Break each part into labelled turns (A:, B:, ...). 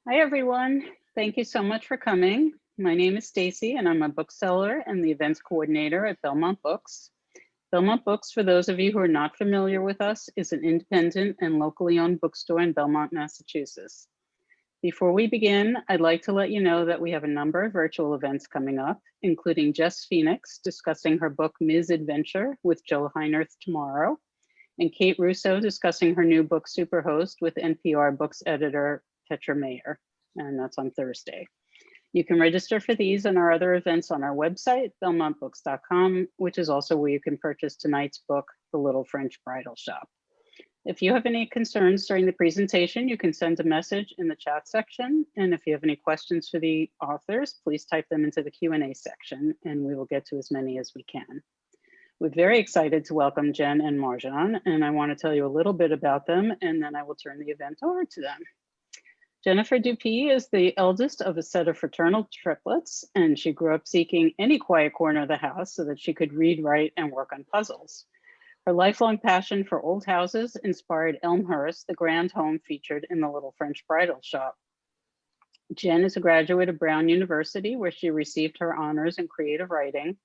A: Hi, everyone. Thank you so much for coming. My name is Stacy, and I'm a bookseller and the events coordinator at Belmont Books. Belmont Books, for those of you who are not familiar with us, is an independent and locally owned bookstore in Belmont, Massachusetts. Before we begin, I'd like to let you know that we have a number of virtual events coming up, including Jess Phoenix discussing her book Ms. Adventure with Jill Heinerth tomorrow, and Kate Russo discussing her new book Superhost with NPR Books editor Petra Mayer, and that's on Thursday. You can register for these and our other events on our website, belmontbooks.com, which is also where you can purchase tonight's book, The Little French Bridal Shop. If you have any concerns during the presentation, you can send a message in the chat section. And if you have any questions for the authors, please type them into the Q&A section and we will get to as many as we can. We're very excited to welcome Jen and Marjan, and I want to tell you a little bit about them, and then I will turn the event over to them. Jennifer Dupee is the eldest of a set of fraternal triplets, and she grew up seeking any quiet corner of the house so that she could read, write, and work on puzzles. Her lifelong passion for old houses inspired Elmhurst, the grand home featured in the Little French Bridal Shop. Jen is a graduate of Brown University, where she received her honors in creative writing.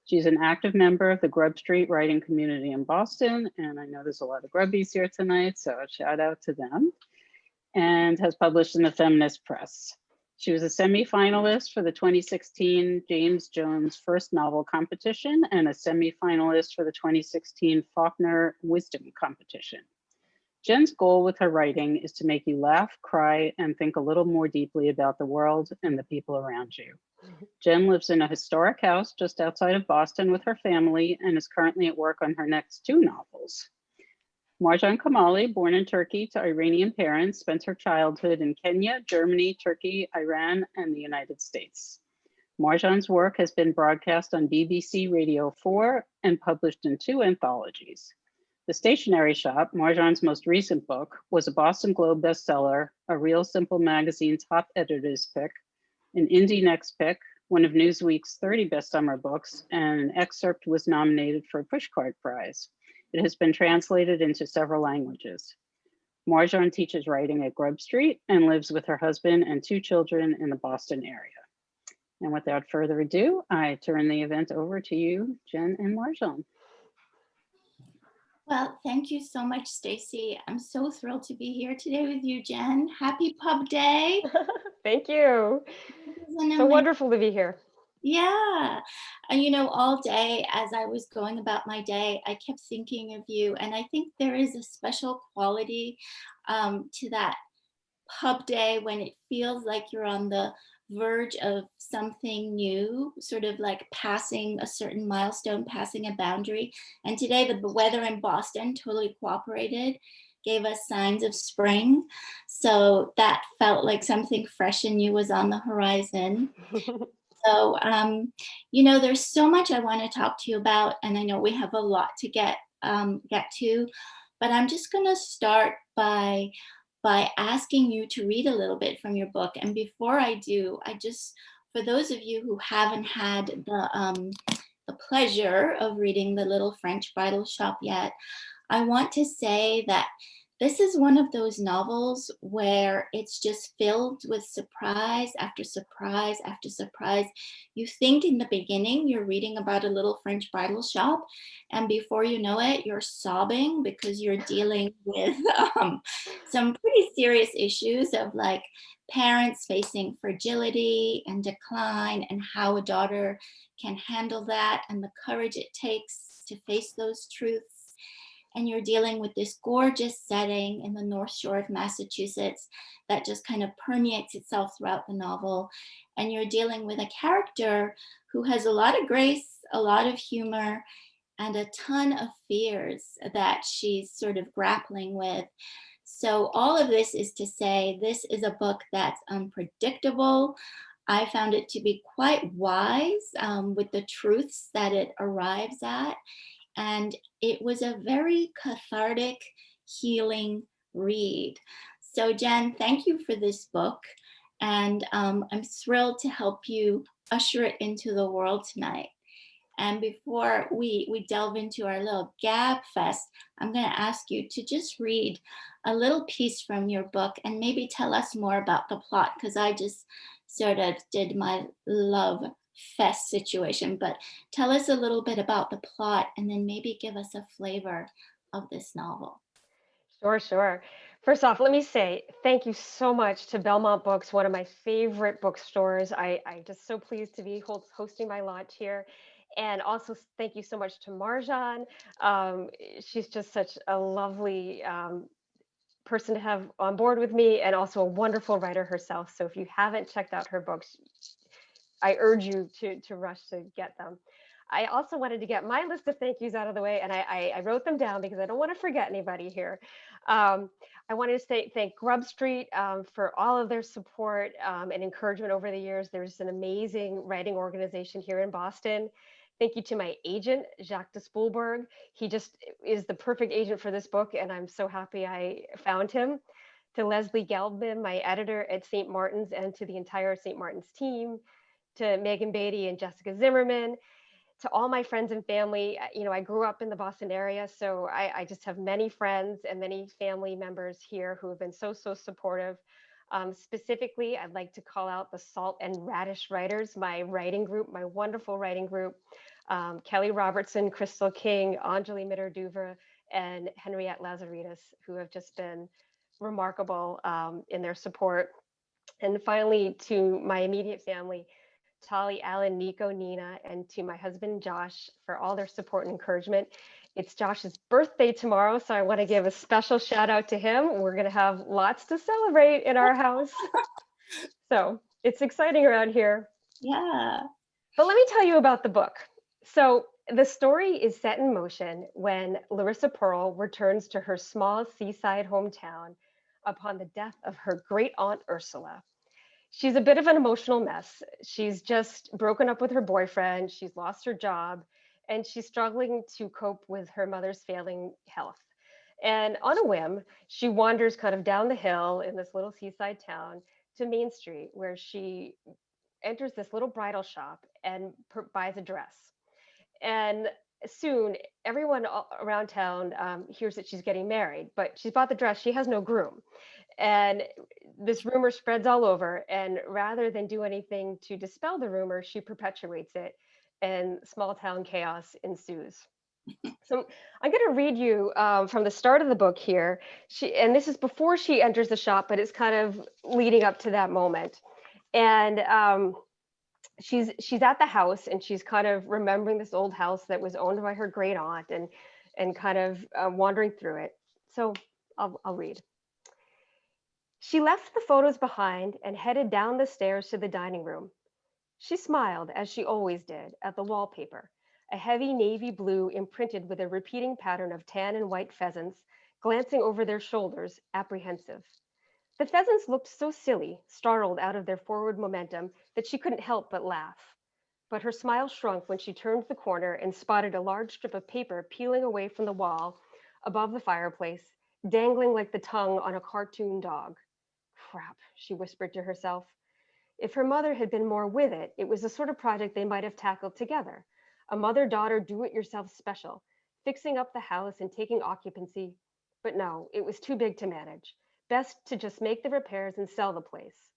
A: She's an active member of the Grub Street writing community in Boston, and I know there's a lot of Grubbies here tonight, so a shout out to them, and has published in the Feminist Press. She was a semi-finalist for the 2016 James Jones First Novel Competition and a semi-finalist for the 2016 Faulkner Wisdom Competition. Jen's goal with her writing is to make you laugh, cry, and think a little more deeply about the world and the people around you. Jen lives in a historic house just outside of Boston with her family and is currently at work on her next 2 novels. Marjan Kamali, born in Turkey to Iranian parents, spent her childhood in Kenya, Germany, Turkey, Iran, and the United States. Marjan's work has been broadcast on BBC Radio 4 and published in 2 anthologies. The Stationery Shop, Marjan's most recent book, was a Boston Globe bestseller, a Real Simple magazine top editor's pick, an Indie Next pick, one of Newsweek's 30 best summer books, and an excerpt was nominated for a Pushcart Prize. It has been translated into several languages. Marjan teaches writing at Grub Street and lives with her husband and 2 children in the Boston area. And without further ado, I turn the event over to you, Jen and Marjan.
B: Well, thank you so much, Stacy. I'm so thrilled to be here today with you, Jen. Happy Pub Day.
C: Thank you. So wonderful to be here.
B: Yeah. And you know, all day as I was going about my day, I kept thinking of you. And I think there is a special quality to that pub day when it feels like you're on the verge of something new, sort of like passing a certain milestone, passing a boundary. And today the weather in Boston totally cooperated, gave us signs of spring. So that felt like something fresh and new was on the horizon. So, you know, there's so much I want to talk to you about, and I know we have a lot to get to, but I'm just going to start by asking you to read a little bit from your book. And before I do, I just, for those of you who haven't had the pleasure of reading The Little French Bridal Shop yet, I want to say that this is one of those novels where it's just filled with surprise after surprise after surprise. You think in the beginning you're reading about a little French bridal shop, and before you know it, you're sobbing because you're dealing with some pretty serious issues of like parents facing fragility and decline and how a daughter can handle that and the courage it takes to face those truths. And you're dealing with this gorgeous setting in the North Shore of Massachusetts that just kind of permeates itself throughout the novel. And you're dealing with a character who has a lot of grace, a lot of humor, and a ton of fears that she's sort of grappling with. So all of this is to say, this is a book that's unpredictable. I found it to be quite wise with the truths that it arrives at. And it was a very cathartic, healing read. So Jen, thank you for this book. And I'm thrilled to help you usher it into the world tonight. And before we delve into our little gab fest, I'm going to ask you to just read a little piece from your book and maybe tell us more about the plot, because I just sort of did my love fest situation. But tell us a little bit about the plot and then maybe give us a flavor of this novel.
C: Sure, sure. First off, let me say thank you so much to Belmont Books, one of my favorite bookstores. I just so pleased to be hosting my launch here. And also thank you so much to Marjan. She's just such a lovely person to have on board with me, and also a wonderful writer herself. So if you haven't checked out her books, I urge you to rush to get them. I also wanted to get my list of thank yous out of the way, and I wrote them down because I don't want to forget anybody here. I wanted to say thank Grub Street for all of their support and encouragement over the years. There's an amazing writing organization here in Boston. Thank you to my agent, Jacques de Spoelberg. He just is the perfect agent for this book, and I'm so happy I found him. To Leslie Gelbman, my editor at St. Martin's, and to the entire St. Martin's team, to Megan Beatty and Jessica Zimmerman, to all my friends and family. You know, I grew up in the Boston area, so I just have many friends and many family members here who have been so supportive. Specifically, I'd like to call out the Salt and Radish writers, my writing group, my wonderful writing group, Kelly Robertson, Crystal King, Anjali Mitter-Duvra, and Henriette Lazarides, who have just been remarkable in their support. And finally, to my immediate family, Tali, Alan, Nico, Nina, and to my husband, Josh, for all their support and encouragement. It's Josh's birthday tomorrow, so I want to give a special shout out to him. We're going to have lots to celebrate in our house. So it's exciting around here.
B: Yeah.
C: But let me tell you about the book. So the story is set in motion when Larissa Pearl returns to her small seaside hometown upon the death of her great aunt Ursula. She's a bit of an emotional mess. She's just broken up with her boyfriend. She's lost her job, and she's struggling to cope with her mother's failing health. And on a whim, she wanders kind of down the hill in this little seaside town to Main Street, where she enters this little bridal shop and buys a dress. And soon, everyone around town hears that she's getting married, but she's bought the dress. She has no groom. And this rumor spreads all over. And rather than do anything to dispel the rumor, she perpetuates it, and small town chaos ensues. So I'm going to read you from the start of the book here. And this is before she enters the shop, but it's kind of leading up to that moment. And she's at the house, and she's kind of remembering this old house that was owned by her great aunt, and kind of wandering through it. So I'll read. She left the photos behind and headed down the stairs to the dining room. She smiled, as she always did, at the wallpaper, a heavy navy blue imprinted with a repeating pattern of tan and white pheasants, glancing over their shoulders, apprehensive. The pheasants looked so silly, startled out of their forward momentum, that she couldn't help but laugh. But her smile shrunk when she turned the corner and spotted a large strip of paper peeling away from the wall above the fireplace, dangling like the tongue on a cartoon dog. Crap, she whispered to herself. If her mother had been more with it, it was the sort of project they might have tackled together. A mother-daughter do-it-yourself special, fixing up the house and taking occupancy. But no, it was too big to manage. Best to just make the repairs and sell the place.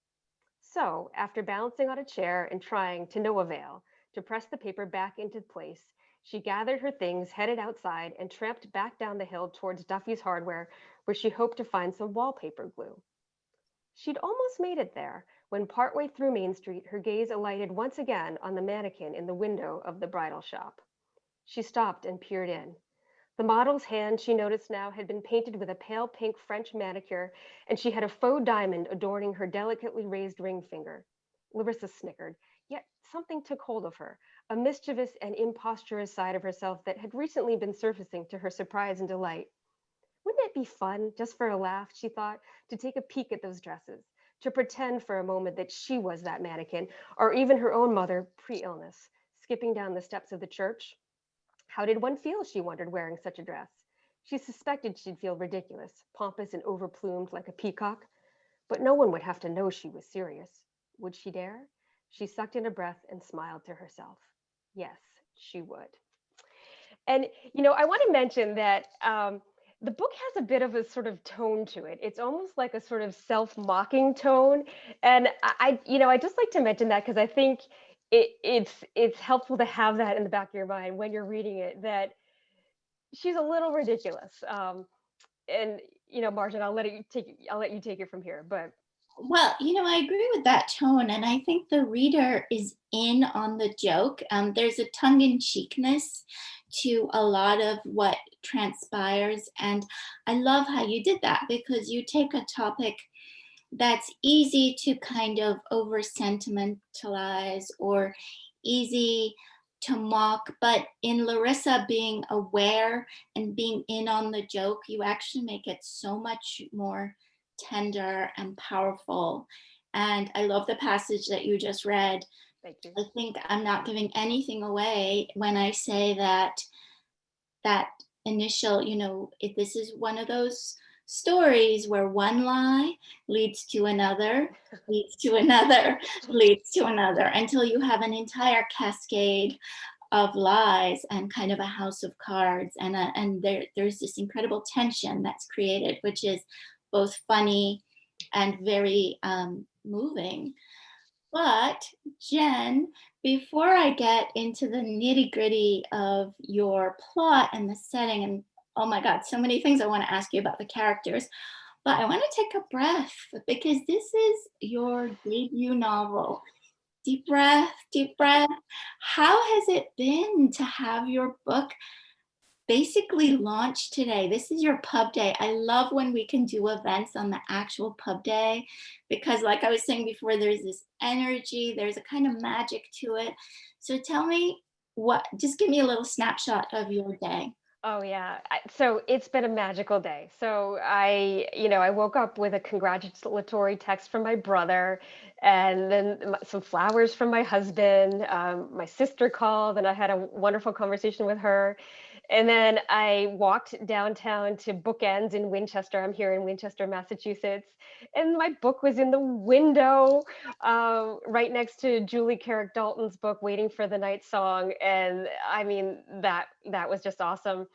C: So, after balancing on a chair and trying, to no avail, to press the paper back into place, she gathered her things, headed outside, and tramped back down the hill towards Duffy's Hardware, where she hoped to find some wallpaper glue. She'd almost made it there when, partway through Main Street, her gaze alighted once again on the mannequin in the window of the bridal shop. She stopped and peered in. The model's hand, she noticed now, had been painted with a pale pink French manicure, and she had a faux diamond adorning her delicately raised ring finger. Larissa snickered, yet something took hold of her, a mischievous and imposturious side of herself that had recently been surfacing to her surprise and delight. Wouldn't it be fun, just for a laugh, she thought, to take a peek at those dresses, to pretend for a moment that she was that mannequin, or even her own mother, pre-illness, skipping down the steps of the church? How did one feel, she wondered, wearing such a dress? She suspected she'd feel ridiculous, pompous and overplumed like a peacock, but no one would have to know she was serious. Would she dare? She sucked in a breath and smiled to herself. Yes, she would. And, I want to mention that the book has a bit of a sort of tone to it. It's almost like a sort of self-mocking tone. And I just like to mention that because I think it's helpful to have that in the back of your mind when you're reading it, that she's a little ridiculous. And, Marjan, I'll let you take it from here. But
B: Well, I agree with that tone, and I think the reader is in on the joke. There's a tongue-in-cheekness to a lot of what transpires, and I love how you did that because you take a topic that's easy to kind of over sentimentalize or easy to mock, but in Larissa being aware and being in on the joke, you actually make it so much more tender and powerful. And I love the passage that you just read.
C: thank you.
B: I think I'm not giving anything away when I say that initial, if this is one of those stories where one lie leads to another, leads to another, leads to another, until you have an entire cascade of lies and kind of a house of cards. And there's this incredible tension that's created, which is both funny and very moving. But Jen, before I get into the nitty gritty of your plot and the setting, and oh my God, so many things I want to ask you about the characters, but I want to take a breath because this is your debut novel. Deep breath, deep breath. How has it been to have your book basically launched today? This is your pub day. I love when we can do events on the actual pub day because, like I was saying before, there's this energy, there's a kind of magic to it. So tell me just give me a little snapshot of your day.
C: Oh yeah. So it's been a magical day. So I woke up with a congratulatory text from my brother, and then some flowers from my husband. My sister called, and I had a wonderful conversation with her. And then I walked downtown to Bookends in Winchester. I'm here in Winchester, Massachusetts, and my book was in the window, right next to Julie Carrick Dalton's book, Waiting for the Night Song. And I mean, that was just awesome.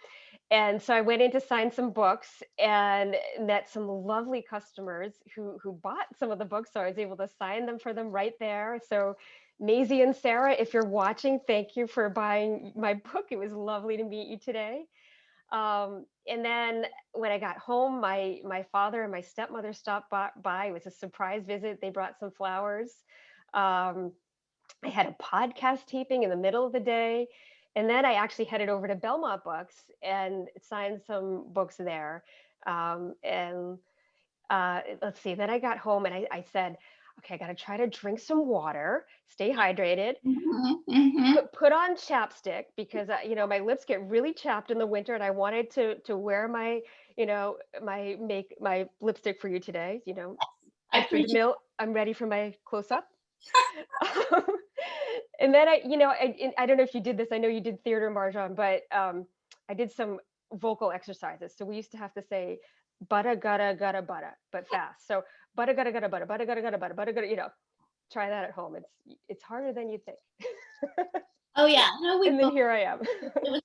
C: And so I went in to sign some books and met some lovely customers who bought some of the books. So I was able to sign them for them right there. So Maisie and Sarah, if you're watching, thank you for buying my book. It was lovely to meet you today. And then when I got home, my father and my stepmother stopped by. It was a surprise visit. They brought some flowers. Um, I had a podcast taping in the middle of the day. And then I actually headed over to Belmont Books and signed some books there. And let's see, then I got home and I said, okay, I got to try to drink some water, stay hydrated,
B: Mhm, mhm.
C: put on chapstick because, my lips get really chapped in the winter and I wanted to wear my, my lipstick for you today,
B: I
C: empty the
B: appreciate.
C: milk. I'm ready for my close up. And then I don't know if you did this. I know you did theater, Marjan, but I did some vocal exercises. So we used to have to say "butta gutta gutta butta," but fast. So "butta gutta gutta butta, butta gutta gutta butta, butta gutta." Try that at home. It's harder than you think.
B: Oh yeah, no, we
C: And then
B: both.
C: here I am.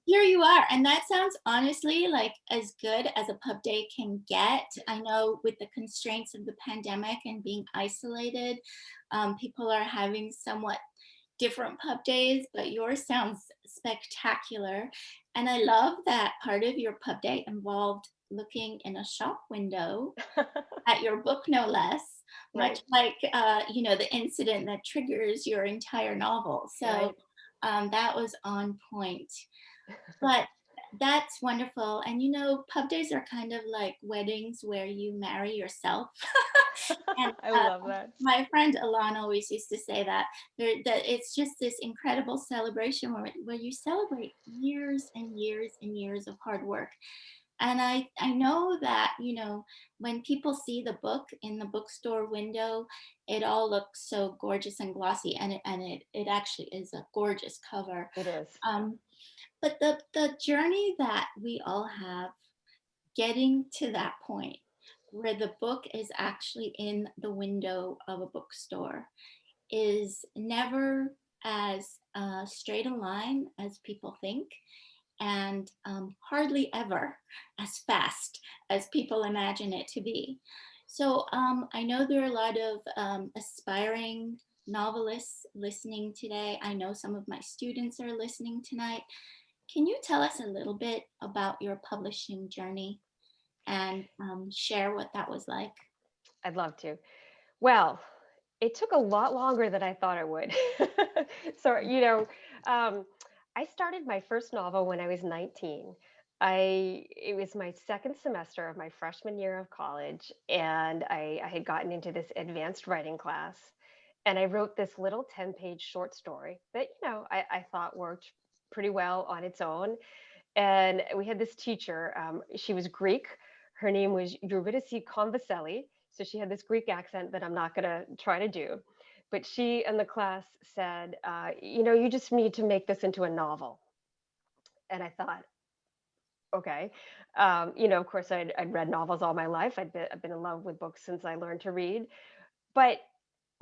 B: Here you are, and that sounds honestly like as good as a pub day can get. I know with the constraints of the pandemic and being isolated, people are having somewhat different pub days, but yours sounds spectacular. And I love that part of your pub day involved looking in a shop window at your book, no less, much
C: Right.
B: like the incident that triggers your entire novel. So
C: Right.
B: that was on point. But that's wonderful. And pub days are kind of like weddings where you marry yourself. And
C: I love that.
B: my friend Alana always used to say that it's just this incredible celebration where you celebrate years and years and years of hard work. And I know that, when people see the book in the bookstore window, it all looks so gorgeous and glossy. And it actually is a gorgeous cover.
C: It is.
B: But the journey that we all have getting to that point where the book is actually in the window of a bookstore is never as straight a line as people think, and hardly ever as fast as people imagine it to be. So I know there are a lot of aspiring novelists listening today. I know some of my students are listening tonight. Can you tell us a little bit about your publishing journey and share what that was like?
C: I'd love to. Well, it took a lot longer than I thought it would. So, um, I started my first novel when I was 19. It was my second semester of my freshman year of college, and I had gotten into this advanced writing class, and I wrote this little 10-page short story that, I thought worked pretty well on its own. And we had this teacher, she was Greek. Her name was Eurydice Convaselli. So she had this Greek accent that I'm not going to try to do. But she in the class said, you just need to make this into a novel. And I thought, okay. Of course, I'd read novels all my life. I've been in love with books since I learned to read. But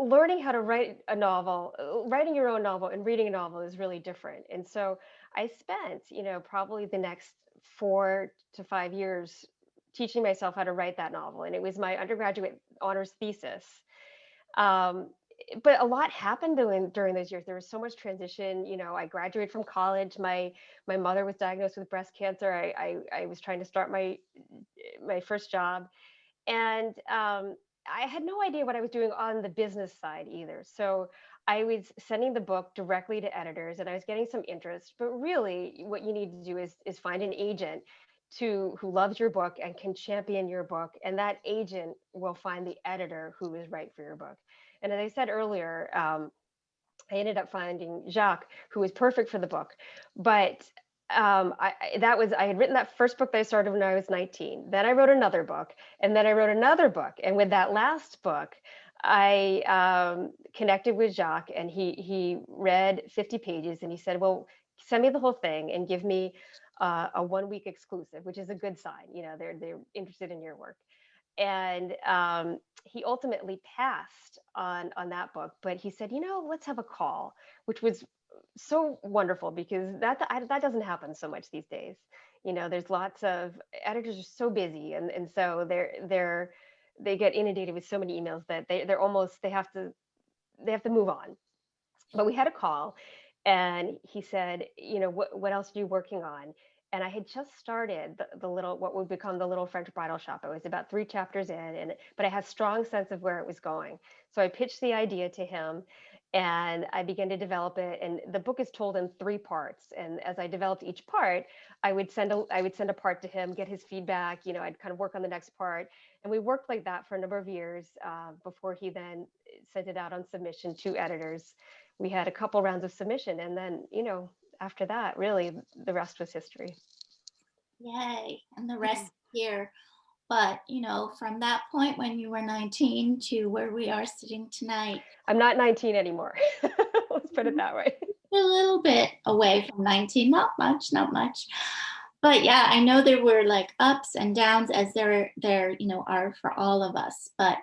C: learning how to write a novel, writing your own novel and reading a novel is really different. And so I spent, probably the next 4 to 5 years teaching myself how to write that novel. And it was my undergraduate honors thesis. Um, but a lot happened during those years. There was so much transition. I graduated from college. My mother was diagnosed with breast cancer. I was trying to start my first job, and I had no idea what I was doing on the business side either. So I was sending the book directly to editors, and I was getting some interest. But really, what you need to do is find an agent who loves your book and can champion your book, and that agent will find the editor who is right for your book. And as I said earlier, I ended up finding Jacques, who was perfect for the book. But I had written that first book that I started when I was 19. Then I wrote another book, and then I wrote another book. And with that last book, I connected with Jacques, and he read 50 pages, and he said, "Well, send me the whole thing and give me a 1 week exclusive," which is a good sign. They're interested in your work. And he ultimately passed on that book, but he said, let's have a call, which was so wonderful because that doesn't happen so much these days. There's lots of editors are so busy, and so they get inundated with so many emails that they have to move on. But we had a call, and he said, what else are you working on? And I had just started the little, what would become the Little French Bridal Shop. I was about 3 chapters in, but I had a strong sense of where it was going. So I pitched the idea to him, and I began to develop it. And the book is told in 3 parts. And as I developed each part, I would send a part to him, get his feedback. I'd kind of work on the next part, and we worked like that for a number of years before he then sent it out on submission to editors. We had a couple rounds of submission, and then after that, really, the rest was history.
B: Yay, and the rest here. But, from that point when you were 19 to where we are sitting tonight,
C: I'm not 19 anymore. Let's put it that way.
B: a little bit away from 19, not much, not much. But yeah, I know there were like ups and downs as there are for all of us. But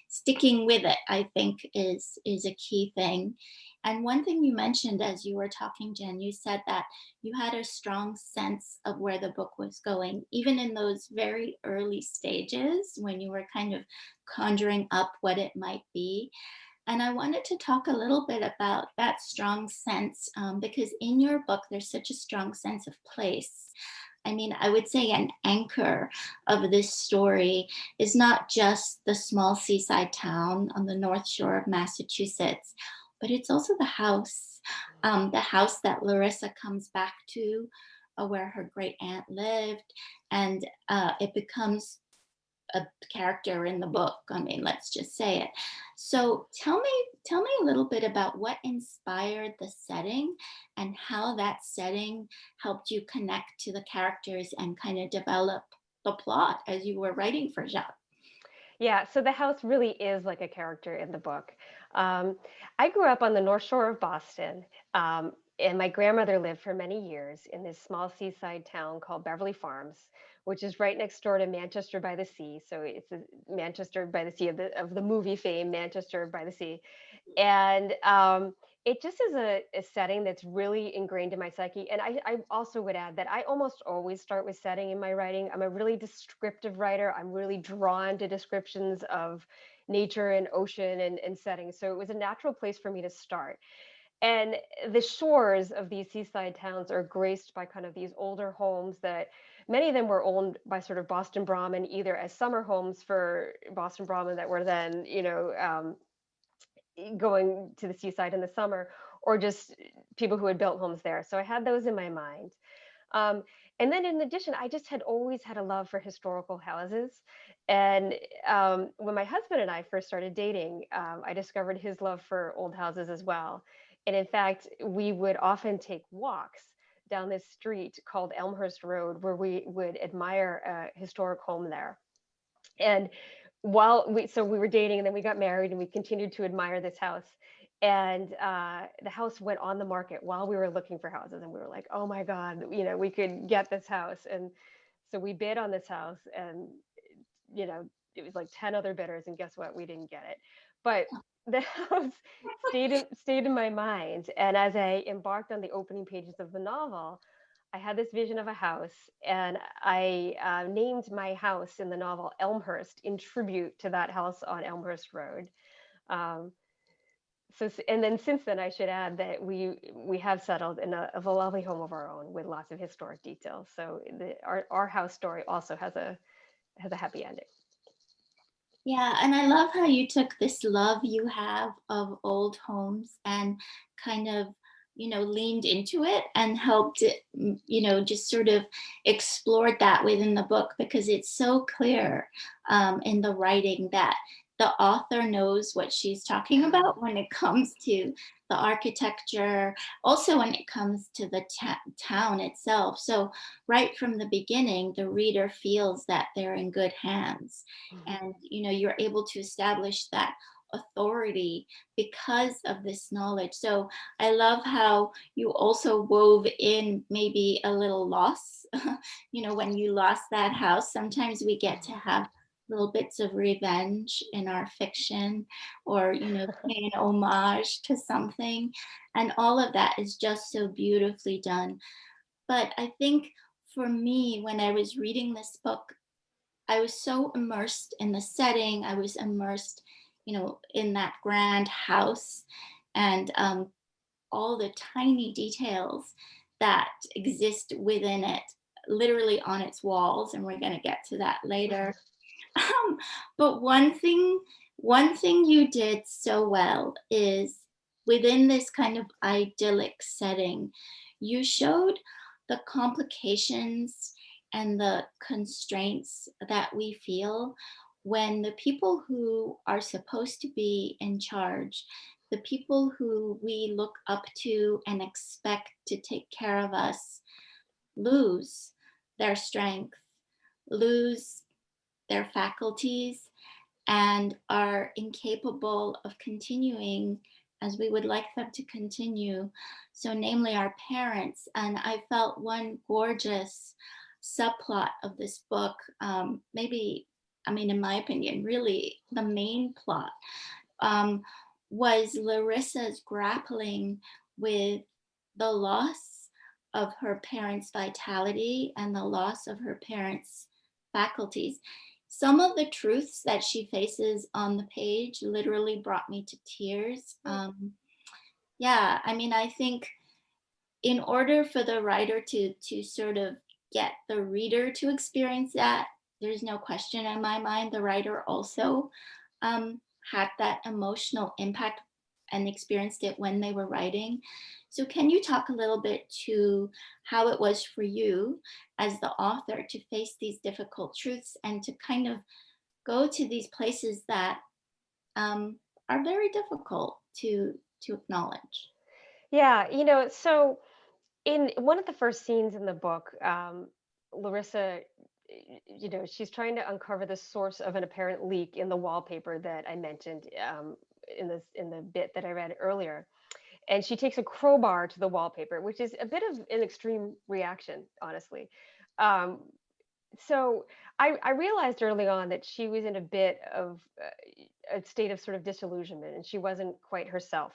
B: sticking with it, I think, is a key thing. And one thing you mentioned as you were talking, Jen, you said that you had a strong sense of where the book was going, even in those very early stages when you were kind of conjuring up what it might be. And I wanted to talk a little bit about that strong sense, because in your book, there's such a strong sense of place. I mean, I would say an anchor of this story is not just the small seaside town on the North Shore of Massachusetts, but it's also the house that Larissa comes back to, where her great aunt lived, and it becomes a character in the book. I mean, let's just say it. So tell me a little bit about what inspired the setting and how that setting helped you connect to the characters and kind of develop the plot as you were writing for Jacques.
C: Yeah, so the house really is like a character in the book. I grew up on the North Shore of Boston, and my grandmother lived for many years in this small seaside town called Beverly Farms, which is right next door to Manchester by the Sea. So it's Manchester by the Sea of the movie fame, Manchester by the Sea. And It just is a setting that's really ingrained in my psyche. And I also would add that I almost always start with setting in my writing. I'm a really descriptive writer. I'm really drawn to descriptions of nature and ocean and settings. So it was a natural place for me to start. And the shores of these seaside towns are graced by kind of these older homes that many of them were owned by sort of Boston Brahmin, either as summer homes for Boston Brahmin that were then, going to the seaside in the summer, or just people who had built homes there. So I had those in my mind. Um, and then in addition, I just had always had a love for historical houses. And when my husband and I first started dating, I discovered his love for old houses as well. And in fact, we would often take walks down this street called Elmhurst Road, where we would admire a historic home there. And so we were dating, and then we got married, and we continued to admire this house. And the house went on the market while we were looking for houses, and we were like, "Oh my God, we could get this house." And so we bid on this house, and you know, it was like 10 other bidders, and guess what? We didn't get it. But the house stayed in my mind. And as I embarked on the opening pages of the novel, I had this vision of a house, and I named my house in the novel Elmhurst in tribute to that house on Elmhurst Road. Um, and then since then, I should add that we have settled in a lovely home of our own with lots of historic details. So our house story also has a happy ending.
B: Yeah, and I love how you took this love you have of old homes and kind of, leaned into it and helped it, just sort of explored that within the book, because it's so clear in the writing that the author knows what she's talking about when it comes to the architecture, also when it comes to the town itself. So right from the beginning, the reader feels that they're in good hands,
C: Mhm.
B: and you're able to establish that authority because of this knowledge. So I love how you also wove in maybe a little loss. When you lost that house, sometimes we get to have little bits of revenge in our fiction, or paying homage to something, and all of that is just so beautifully done. But I think for me, when I was reading this book, I was so immersed in the setting. I was immersed, in that grand house, and all the tiny details that exist within it, literally on its walls. And we're going to get to that later. Um, but one thing you did so well is, within this kind of idyllic setting, you showed the complications and the constraints that we feel when the people who are supposed to be in charge, the people who we look up to and expect to take care of us, lose their strength, lose their faculties, and are incapable of continuing as we would like them to continue. So, namely, our parents. And I felt one gorgeous subplot of this book, maybe, I mean, in my opinion, really the main plot, um, was Larissa's grappling with the loss of her parents' vitality and the loss of her parents' faculties. Some of the truths that she faces on the page literally brought me to tears. Yeah, I mean, I think in order for the writer to sort of get the reader to experience that, there's no question in my mind the writer also had that emotional impact and experienced it when they were writing. So can you talk a little bit to how it was for you as the author to face these difficult truths and to kind of go to these places that are very difficult to acknowledge?
C: Yeah, so in one of the first scenes in the book, Larissa, she's trying to uncover the source of an apparent leak in the wallpaper that I mentioned in the bit that I read earlier. And she takes a crowbar to the wallpaper, which is a bit of an extreme reaction, honestly. Um, so I realized early on that she was in a bit of a state of sort of disillusionment, and she wasn't quite herself.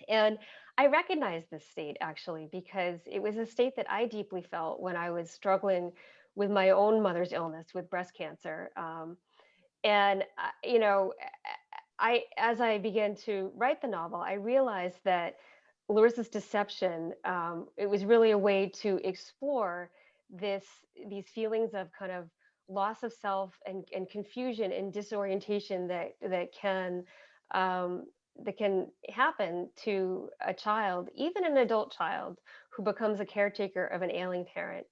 C: And I recognize this state actually because it was a state that I deeply felt when I was struggling with my own mother's illness with breast cancer. And you know, as I began to write the novel, I realized that Larissa's deception, it was really a way to explore this these feelings of kind of loss of self and confusion and disorientation um, that can happen to a child, even an adult child who becomes a caretaker of an ailing parent.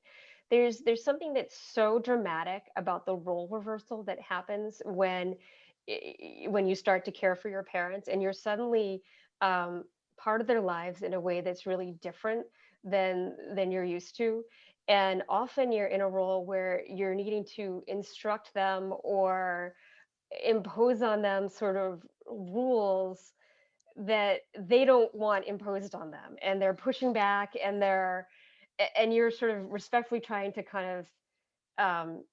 C: There's something that's so dramatic about the role reversal that happens when you start to care for your parents and you're suddenly um, part of their lives in a way that's really different than you're used to. And often you're in a role where you're needing to instruct them or impose on them sort of rules that they don't want imposed on them, and they're pushing back, and you're sort of respectfully trying to kind of um,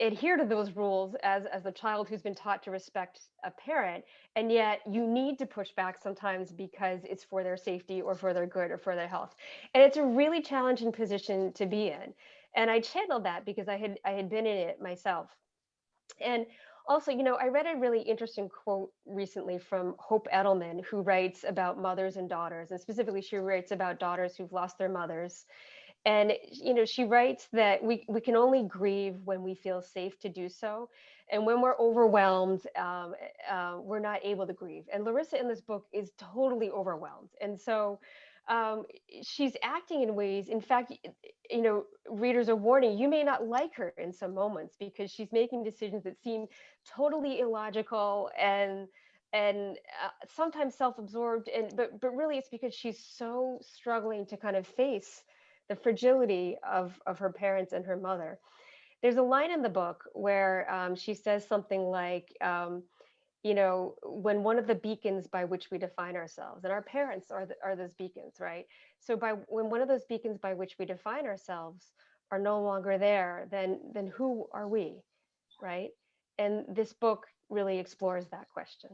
C: adhere to those rules as the child who's been taught to respect a parent, and yet you need to push back sometimes because it's for their safety or for their good or for their health. And it's a really challenging position to be in, and I channeled that because I had been in it myself. And also, I read a really interesting quote recently from Hope Edelman, who writes about mothers and daughters, and specifically she writes about daughters who've lost their mothers. And she writes that we can only grieve when we feel safe to do so, and when we're overwhelmed, we're not able to grieve. And Larissa in this book is totally overwhelmed, and so um, she's acting in ways. In fact, readers are warning you may not like her in some moments because she's making decisions that seem totally illogical and sometimes self-absorbed, but really it's because she's so struggling to kind of face the fragility of her parents and her mother. There's a line in the book where she says something like, when one of the beacons by which we define ourselves, and our parents are those beacons, right? So when one of those beacons by which we define ourselves are no longer there, then who are we, right? And this book really explores that question.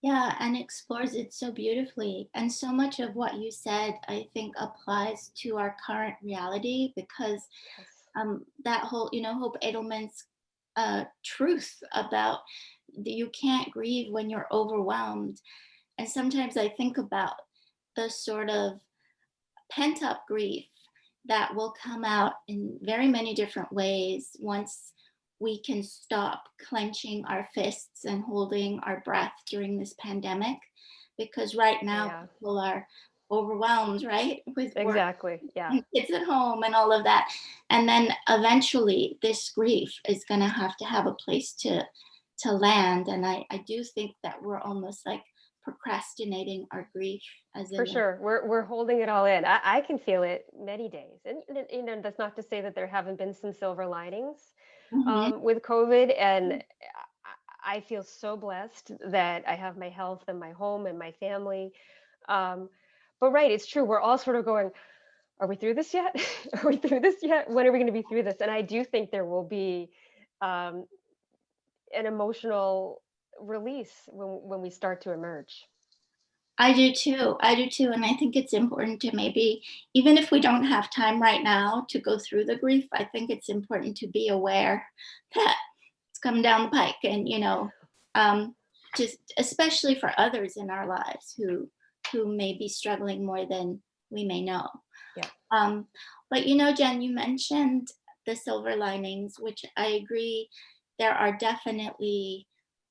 B: Yeah, and explores it so beautifully. And so much of what you said, I think, applies to our current reality because
C: Yes.
B: that whole, Hope Edelman's truth about you can't grieve when you're overwhelmed. And sometimes I think about the sort of pent up grief that will come out in very many different ways once we can stop clenching our fists and holding our breath during this pandemic. Because right now,
C: Yeah,
B: people are overwhelmed, right? With work
C: exactly. Yeah.
B: and kids at home and all of that. And then eventually, this grief is going to have a place to land. And I do think that we're almost like procrastinating our grief as
C: For
B: in
C: sure. We're holding it all in. I can feel it many days. And that's not to say that there haven't been some silver linings
B: Mhm.
C: with COVID. And I feel so blessed that I have my health and my home and my family. Um, but right, it's true. We're all sort of going, are we through this yet? Are we through this yet? When are we going to be through this? And I do think there will be um, an emotional release when we start to emerge.
B: I do too. I do too. And I think it's important to maybe, even if we don't have time right now to go through the grief, I think it's important to be aware that it's coming down the pike and, um, just especially for others in our lives who may be struggling more than we may know.
C: Yeah.
B: Um, but Jen, you mentioned the silver linings, which I agree. There are definitely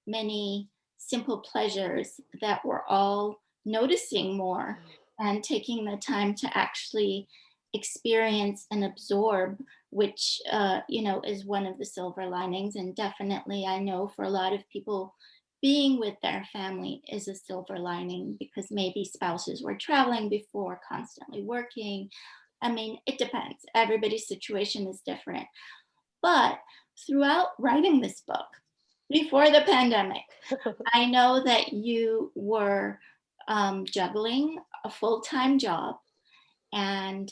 B: many simple pleasures that we're all noticing more and taking the time to actually experience and absorb, which is one of the silver linings. And definitely, I know for a lot of people, being with their family is a silver lining because maybe spouses were traveling before, constantly working. I mean, it depends. Everybody's situation is different. But throughout writing this book, before the pandemic, I know that you were juggling a full time job and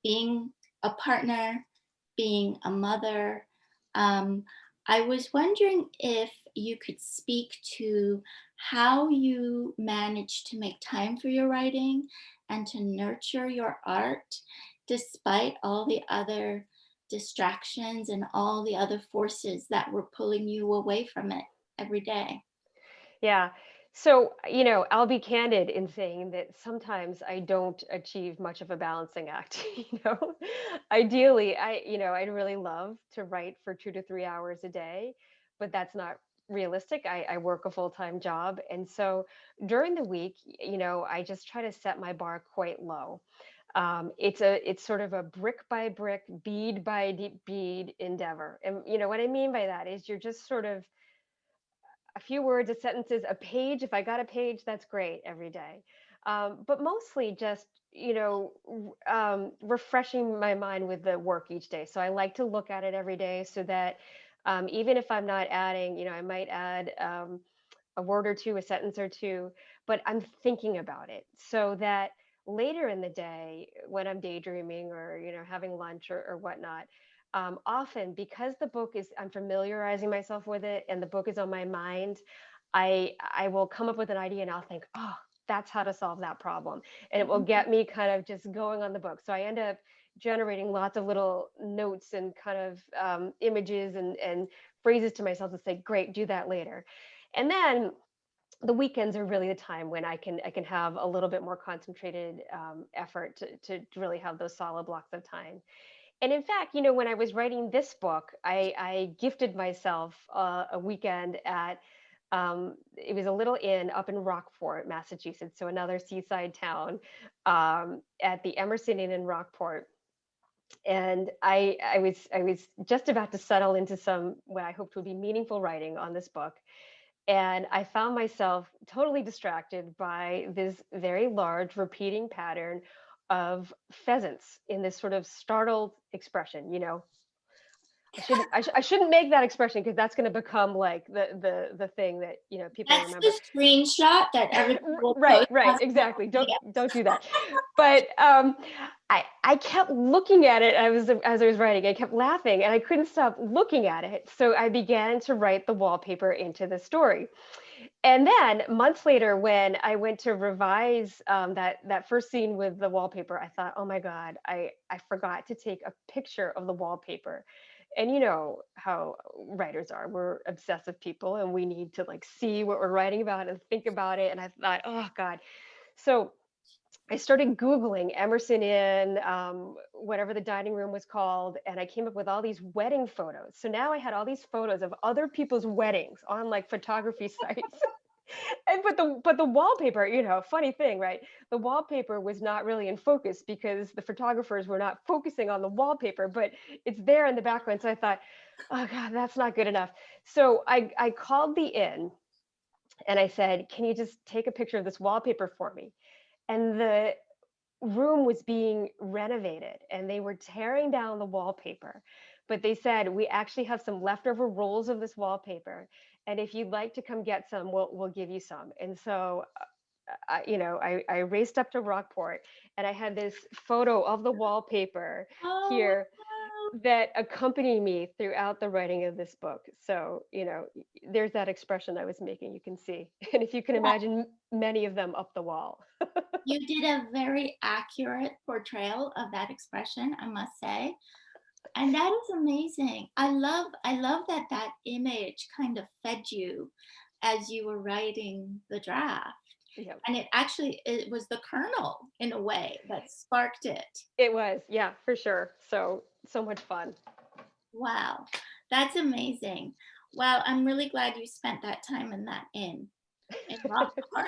B: being a partner, being a mother. Um, I was wondering if you could speak to how you manage to make time for your writing and to nurture your art despite all the other distractions and all the other forces that were pulling you away from it every day.
C: Yeah. So, I'll be candid in saying that sometimes I don't achieve much of a balancing act, Ideally, I'd really love to write for 2 to 3 hours a day, but that's not realistic. I work a full-time job. And so during the week, I just try to set my bar quite low. It's sort of a brick by brick, bead by bead endeavor. And what I mean by that is you're just sort of a few words, a sentences, a page. If I got a page, that's great every day. But mostly just, refreshing my mind with the work each day. So I like to look at it every day so that even if I'm not adding, I might add a word or two, a sentence or two, but I'm thinking about it so that later in the day when I'm daydreaming or, having lunch or whatnot, often because I'm familiarizing myself with it and the book is on my mind, I will come up with an idea and I'll think, oh, that's how to solve that problem. And it will get me kind of just going on the book. So I end up generating lots of little notes and kind of images and phrases to myself to say, great, do that later. And then the weekends are really the time when I can have a little bit more concentrated effort to really have those solid blocks of time. And in fact, when I was writing this book, I gifted myself a weekend at it was a little inn up in Rockport, Massachusetts, so another seaside town, at the Emerson Inn in Rockport. And I was just about to settle into some what I hoped would be meaningful writing on this book, and I found myself totally distracted by this very large repeating pattern of pheasants in this sort of startled expression. I shouldn't make that expression because that's going to become like the thing that people
B: That's
C: remember.
B: the screenshot that everybody will
C: Right,
B: post
C: right,
B: on social
C: exactly. Don't
B: media.
C: don't do that. But I kept looking at it. As I was writing, I kept laughing, and I couldn't stop looking at it. So I began to write the wallpaper into the story. And then months later, when I went to revise that first scene with the wallpaper, I thought, oh my God, I forgot to take a picture of the wallpaper. And you know how writers are. We're obsessive people and we need to like see what we're writing about and think about it. And I thought, oh God. So I started Googling Emerson Inn, whatever the dining room was called, and I came up with all these wedding photos. So now I had all these photos of other people's weddings on like photography sites. And but the wallpaper, funny thing, right? The wallpaper was not really in focus because the photographers were not focusing on the wallpaper, but it's there in the background. So I thought, oh God, that's not good enough. So I called the inn and I said, can you just take a picture of this wallpaper for me? And the room was being renovated and they were tearing down the wallpaper. But they said, we actually have some leftover rolls of this wallpaper. And if you'd like to come get some, we'll give you some. And so, I raced up to Rockport and I had this photo of the wallpaper
B: Oh,
C: here that accompanied me throughout the writing of this book. So, there's that expression I was making, you can see. And if you can
B: wow.
C: imagine many of them up the wall.
B: You did a very accurate portrayal of that expression, I must say. And that is amazing. I love that that image kind of fed you as you were writing the draft.
C: Yeah.
B: And it was the kernel in a way that sparked it.
C: It was, yeah, for sure. So much fun.
B: Wow. That's amazing. Well, I'm really glad you spent that time in that inn in Rockport.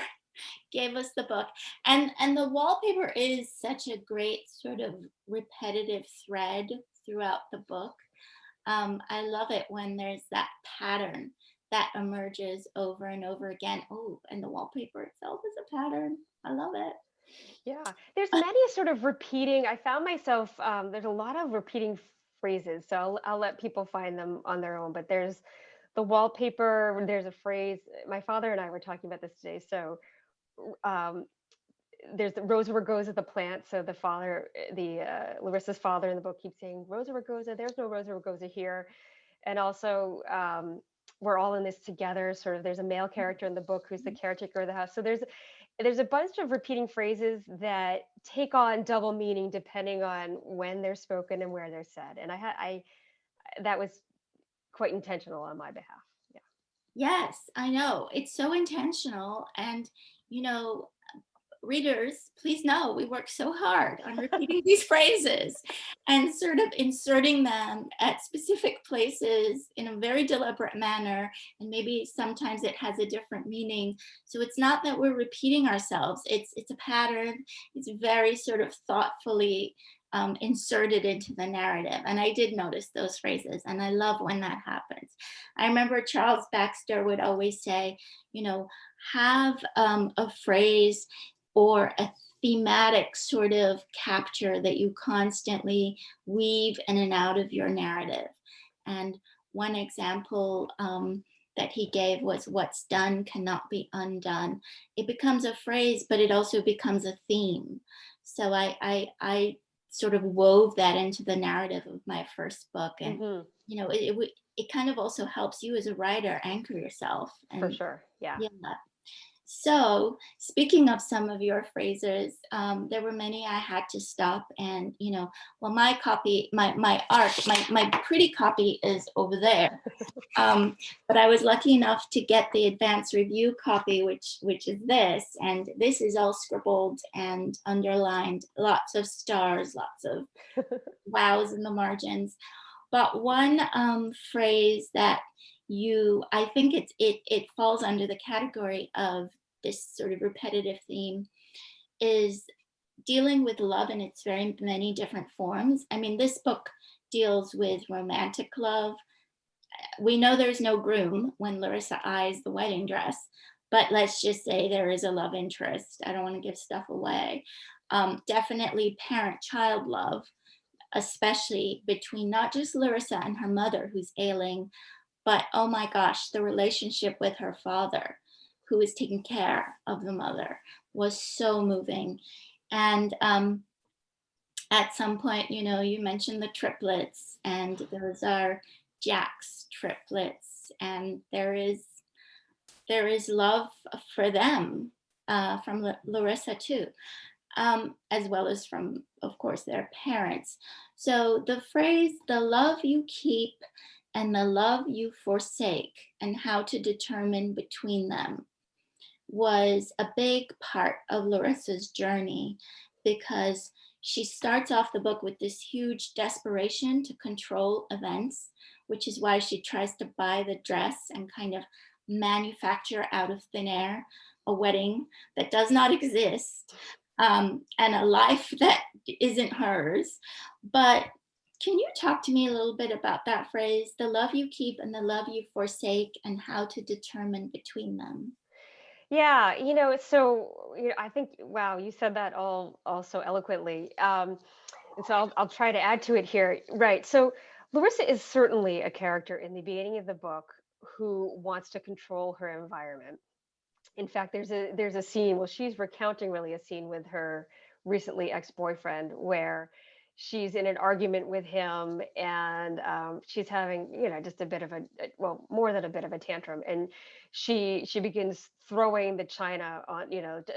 B: Gave us the book. And the wallpaper is such a great sort of repetitive thread throughout the book. I love it when there's that pattern that emerges over and over again. Oh, and the wallpaper itself is a pattern. I love it.
C: Yeah, there's many sort of repeating. I found myself there's a lot of repeating phrases, so I'll let people find them on their own. But there's the wallpaper. There's a phrase. My father and I were talking about this today. So um, there's the Rosa Rugosa, the plant. So the father, the Larissa's father in the book keeps saying Rosa Rugosa. There's no Rosa Rugosa here. And also we're all in this together. Sort of, there's a male character in the book who's the caretaker of the house. So there's a bunch of repeating phrases that take on double meaning depending on when they're spoken and where they're said. And I that was quite intentional on my behalf. Yeah.
B: Yes, I know. It's so intentional. And, readers, please know we work so hard on repeating these phrases and sort of inserting them at specific places in a very deliberate manner. And maybe sometimes it has a different meaning. So it's not that we're repeating ourselves. It's a pattern. It's very sort of thoughtfully inserted into the narrative. And I did notice those phrases, and I love when that happens. I remember Charles Baxter would always say, have a phrase or a thematic sort of capture that you constantly weave in and out of your narrative. And one example that he gave was, what's done cannot be undone. It becomes a phrase, but it also becomes a theme. So I sort of wove that into the narrative of my first book. And, it kind of also helps you as a writer anchor yourself. And,
C: For sure. Yeah.
B: yeah. So speaking of some of your phrases, there were many I had to stop and, my copy, my art, my pretty copy is over there. But I was lucky enough to get the advanced review copy, which is this, and this is all scribbled and underlined, lots of stars, lots of wows in the margins. But one phrase that I think it falls under the category of this sort of repetitive theme, is dealing with love in its very many different forms. I mean, this book deals with romantic love. We know there's no groom when Larissa eyes the wedding dress, but let's just say there is a love interest. I don't want to give stuff away. Definitely parent-child love, especially between not just Larissa and her mother who's ailing, but oh my gosh, the relationship with her father, who is taking care of the mother, was so moving. And at some point, you mentioned the triplets, and those are Jack's triplets, and there is love for them from Larissa too, as well as from, of course, their parents. So the phrase, the love you keep and the love you forsake, and how to determine between them, was a big part of Larissa's journey, because she starts off the book with this huge desperation to control events, which is why she tries to buy the dress and kind of manufacture out of thin air a wedding that does not exist, and a life that isn't hers. But can you talk to me a little bit about that phrase, the love you keep and the love you forsake, and how to determine between them?
C: Yeah, so I think, wow, you said that all so eloquently. And so I'll try to add to it here. Right. So Larissa is certainly a character in the beginning of the book who wants to control her environment. In fact, there's a scene, well, she's recounting really a scene with her recently ex-boyfriend where she's in an argument with him, and she's having, just a bit of well, more than a bit of a tantrum, and she begins throwing the china on,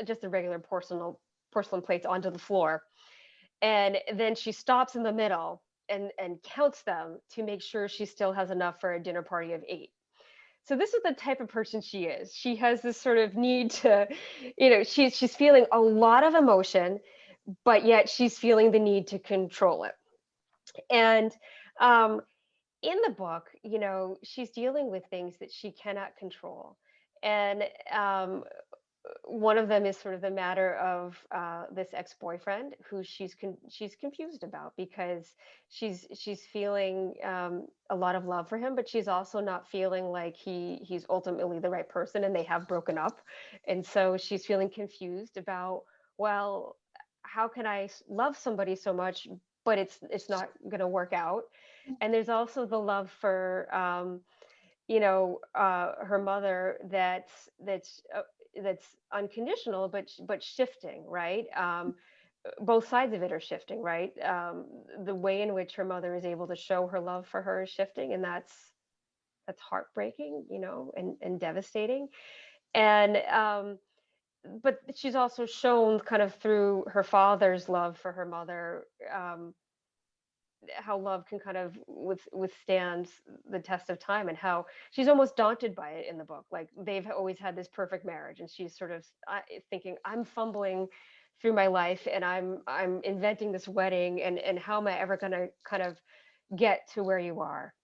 C: just the regular porcelain plates onto the floor, and then she stops in the middle and counts them to make sure she still has enough for a dinner party of 8. So this is the type of person she is. She has this sort of need to, she's feeling a lot of emotion, but yet she's feeling the need to control it. And um, in the book, she's dealing with things that she cannot control. And one of them is sort of the matter of this ex-boyfriend who she's confused about, because she's feeling a lot of love for him, but she's also not feeling like he's ultimately the right person, and they have broken up, and so she's feeling confused about, well, how can I love somebody so much, but it's not going to work out. And there's also the love for her mother that's unconditional, but shifting, right? Both sides of it are shifting, right? The way in which her mother is able to show her love for her is shifting, and that's heartbreaking, and devastating. And but she's also shown kind of through her father's love for her mother, how love can kind of withstand the test of time, and how she's almost daunted by it in the book. Like they've always had this perfect marriage, and she's sort of thinking, I'm fumbling through my life, and I'm inventing this wedding, and how am I ever going to kind of get to where you are?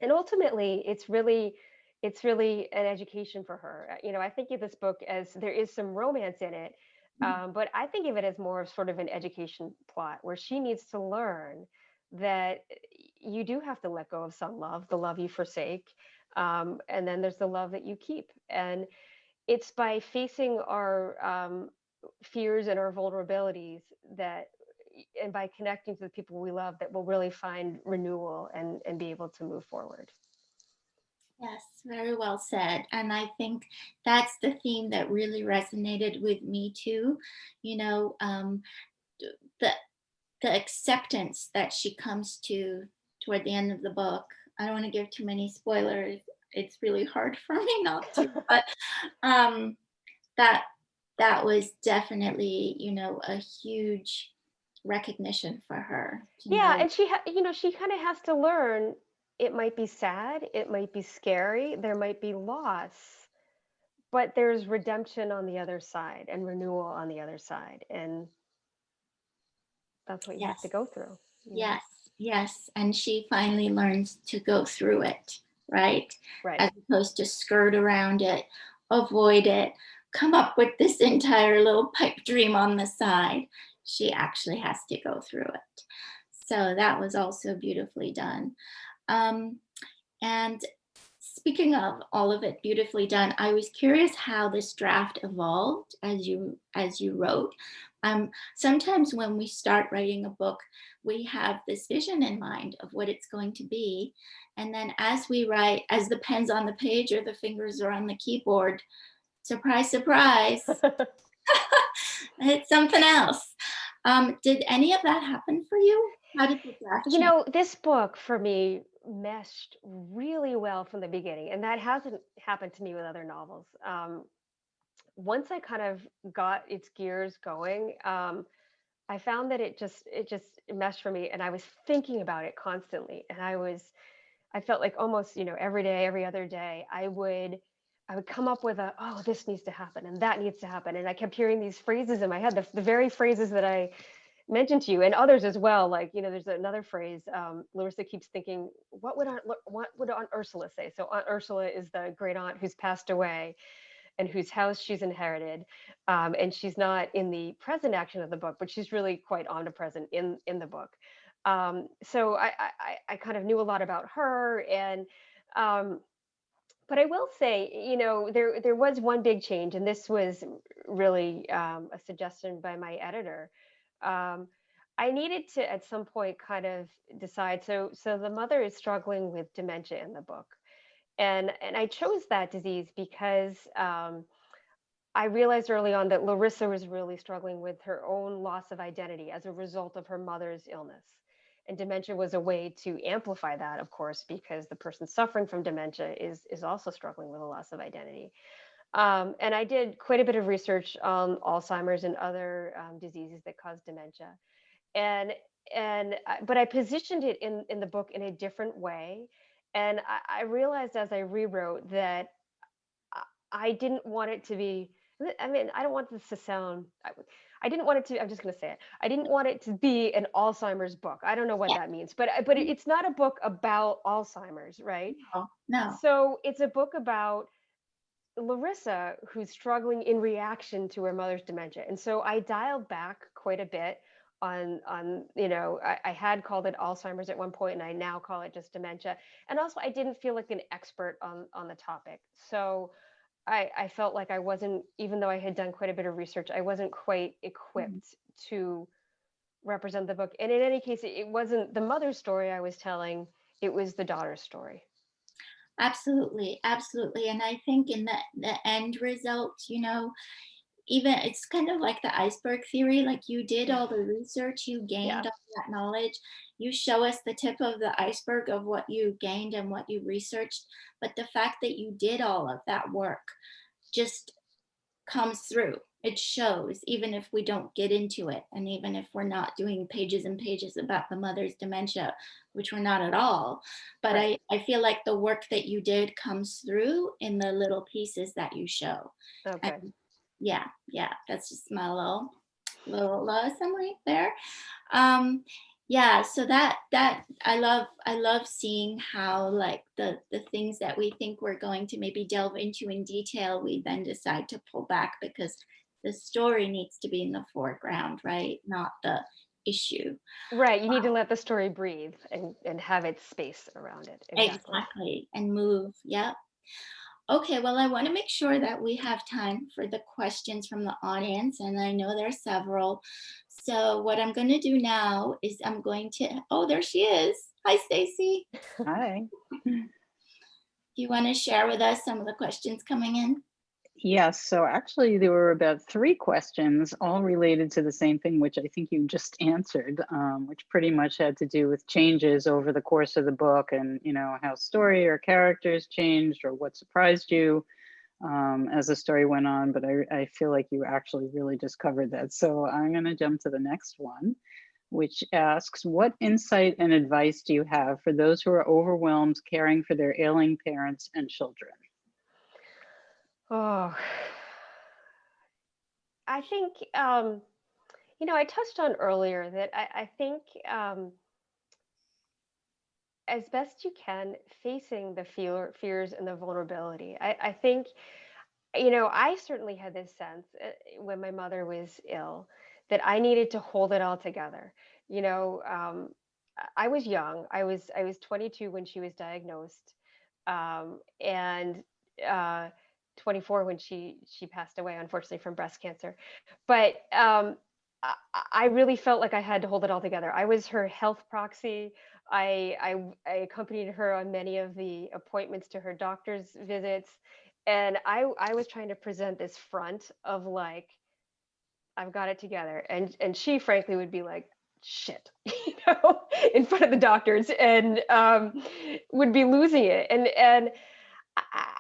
C: And ultimately it's really an education for her. I think of this book as there is some romance in it, but I think of it as more of sort of an education plot where she needs to learn that you do have to let go of some love, the love you forsake, and then there's the love that you keep. And it's by facing our fears and our vulnerabilities that and by connecting to the people we love, that we'll really find renewal and be able to move forward.
B: Yes, very well said. And I think that's the theme that really resonated with me too. You know, the the acceptance that she comes to toward the end of the book. I don't want to give too many spoilers. It's really hard for me not to, but um, that that was definitely, a huge recognition for her to
C: Yeah,
B: know.
C: and she kind of has to learn, it might be sad, it might be scary, there might be loss, but there's redemption on the other side and renewal on the other side. And that's what you have to
B: Yes,
C: go through.
B: yes, yes. And she finally learns to go through it, right?
C: Right.
B: As opposed to skirt around it, avoid it, come up with this entire little pipe dream on the side. She actually has to go through it. So that was also beautifully done. Um, and speaking of all of it beautifully done, I was curious how this draft evolved as you wrote. Sometimes when we start writing a book, we have this vision in mind of what it's going to be, and then as we write, as the pen's on the page or the fingers are on the keyboard, surprise, surprise, it's something else. Did any of that happen for you? How did the draft change?
C: This book for me meshed really well from the beginning, and that hasn't happened to me with other novels. Once I kind of got its gears going, I found that it just meshed for me, and I was thinking about it constantly, and I felt like almost, every day, every other day, I would come up with oh, this needs to happen and that needs to happen, and I kept hearing these phrases in my head, the very phrases that I mentioned to you and others as well. Like, there's another phrase, Larissa keeps thinking, what would Aunt Ursula say? So Aunt Ursula is the great aunt who's passed away and whose house she's inherited. And she's not in the present action of the book, but she's really quite omnipresent in the book. So I kind of knew a lot about her. And but I will say, there was one big change, and this was really a suggestion by my editor. Um, I needed to at some point kind of decide. So the mother is struggling with dementia in the book, and I chose that disease because I realized early on that Larissa was really struggling with her own loss of identity as a result of her mother's illness. And dementia was a way to amplify that, of course, because the person suffering from dementia is also struggling with a loss of identity. And I did quite a bit of research on Alzheimer's and other diseases that cause dementia. And but I positioned it in the book in a different way. And I realized as I rewrote that I didn't want it to be, I mean, I don't want this to sound, I didn't want it to, I'm just going to say it. I didn't want it to be an Alzheimer's book. I don't know what
B: Yeah.
C: that means, but it's not a book about Alzheimer's, right?
B: No, no.
C: So it's a book about Larissa who's struggling in reaction to her mother's dementia. And so I dialed back quite a bit on I had called it Alzheimer's at one point, and I now call it just dementia. And also I didn't feel like an expert on the topic. So I felt like I wasn't, even though I had done quite a bit of research, I wasn't quite equipped to represent the book. And in any case, it wasn't the mother's story I was telling, it was the daughter's story.
B: Absolutely, absolutely. And I think in the end result, even it's kind of like the iceberg theory, like you did all the research, you
C: Yeah.
B: gained all that knowledge, you show us the tip of the iceberg of what you gained and what you researched, but the fact that you did all of that work just comes through. It shows, even if we don't get into it, and even if we're not doing pages and pages about the mother's dementia, which we're not at all. But
C: Right.
B: I feel like the work that you did comes through in the little pieces that you show.
C: Oh,
B: And
C: good.
B: yeah, yeah, that's just my little summary there. um yeah, so that I love seeing how like the things that we think we're going to maybe delve into in detail, we then decide to pull back because the story needs to be in the foreground, right, not the issue.
C: Right. You need to let the story breathe and have its space around it. Exactly.
B: Exactly, and move. Yep. Okay, well, I want to make sure that we have time for the questions from the audience, and I know there are several. So what I'm going to do now is I'm going to, oh, there she is. Hi, Stacy.
A: Hi.
B: Do you want to share with us some of the questions coming in?
A: Yes, so actually there were about three questions, all related to the same thing, which I think you just answered, which pretty much had to do with changes over the course of the book and, how story or characters changed or what surprised you as the story went on. But I feel like you actually really just covered that. So I'm going to jump to the next one, which asks, what insight and advice do you have for those who are overwhelmed caring for their ailing parents and children?
C: Oh, I think, I touched on earlier that I think as best you can, facing the fears and the vulnerability. I think, I certainly had this sense when my mother was ill that I needed to hold it all together. You know, um, I was young. I was 22 when she was diagnosed, and uh, 24 when she passed away, unfortunately, from breast cancer. But I really felt like I had to hold it all together. I was her health proxy. I accompanied her on many of the appointments to her doctor's visits, and I was trying to present this front of like I've got it together, and she frankly would be like shit, in front of the doctors, and would be losing it, and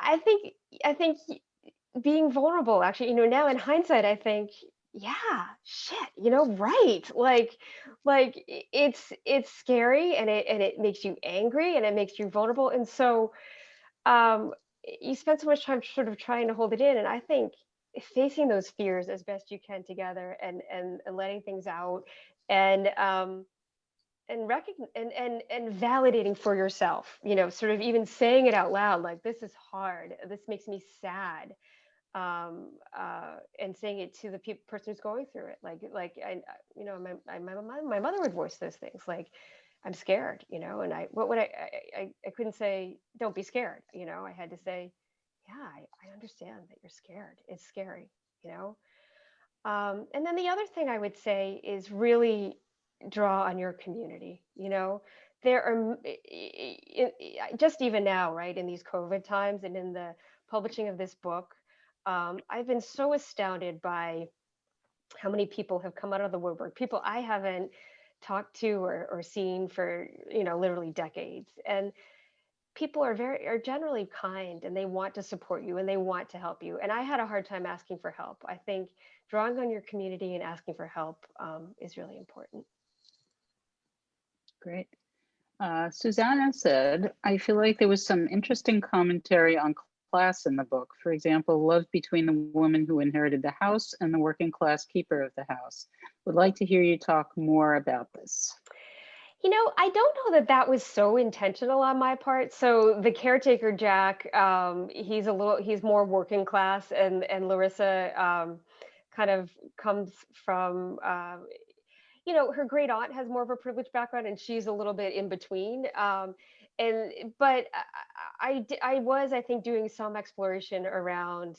C: I think being vulnerable actually, now in hindsight, I think, yeah, shit, right, it's scary, and it makes you angry, and it makes you vulnerable, and so um you spend so much time sort of trying to hold it in, and I think facing those fears as best you can together, and letting things out, and and validating for yourself, sort of even saying it out loud, like, this is hard, this makes me sad, and saying it to the person who's going through it, like my mother would voice those things, like, I'm scared, and I couldn't say don't be scared, I had to say, yeah, I understand that you're scared, it's scary, you know and then the other thing I would say is really draw on your community. There are just even now, right, in these COVID times and in the publishing of this book, I've been so astounded by how many people have come out of the woodwork, people I haven't talked to or seen for, literally decades. And people are generally kind, and they want to support you, and they want to help you. And I had a hard time asking for help. I think drawing on your community and asking for help is really important.
A: Great. Susanna said, I feel like there was some interesting commentary on class in the book. For example, love between the woman who inherited the house and the working class keeper of the house. Would like to hear you talk more about this.
C: I don't know that that was so intentional on my part. So the caretaker Jack, he's more working class, and Larissa kind of comes from her great aunt has more of a privileged background, and she's a little bit in between. And but I was, I think, doing some exploration around.